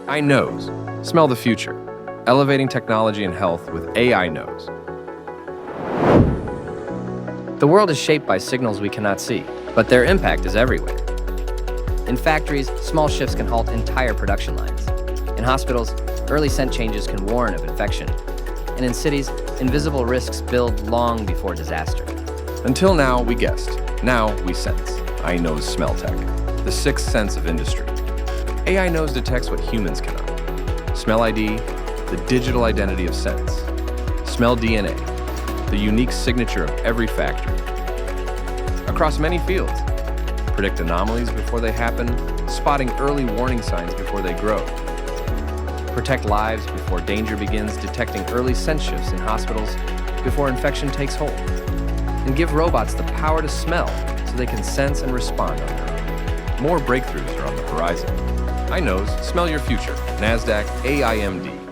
Ainos, smell the future. Elevating technology and health with Ainos. The world is shaped by signals we cannot see, but their impact is everywhere. In factories, small shifts can halt entire production lines. In hospitals, early scent changes can warn of infection. And in cities, invisible risks build long before disaster. Until now, we guessed. Now we sense. Ainos SmellTech, the sixth sense of industry. Ainos detects what humans cannot. Smell ID, the digital identity of scents. Smell DNA, the unique signature of every factory. Across many fields, predict anomalies before they happen, spotting early warning signs before they grow. Protect lives before danger begins, detecting early scent shifts in hospitals before infection takes hold. And give robots the power to smell so they can sense and respond on their own. More breakthroughs are on the horizon. Ainos, smell your future. NASDAQ, AIMD.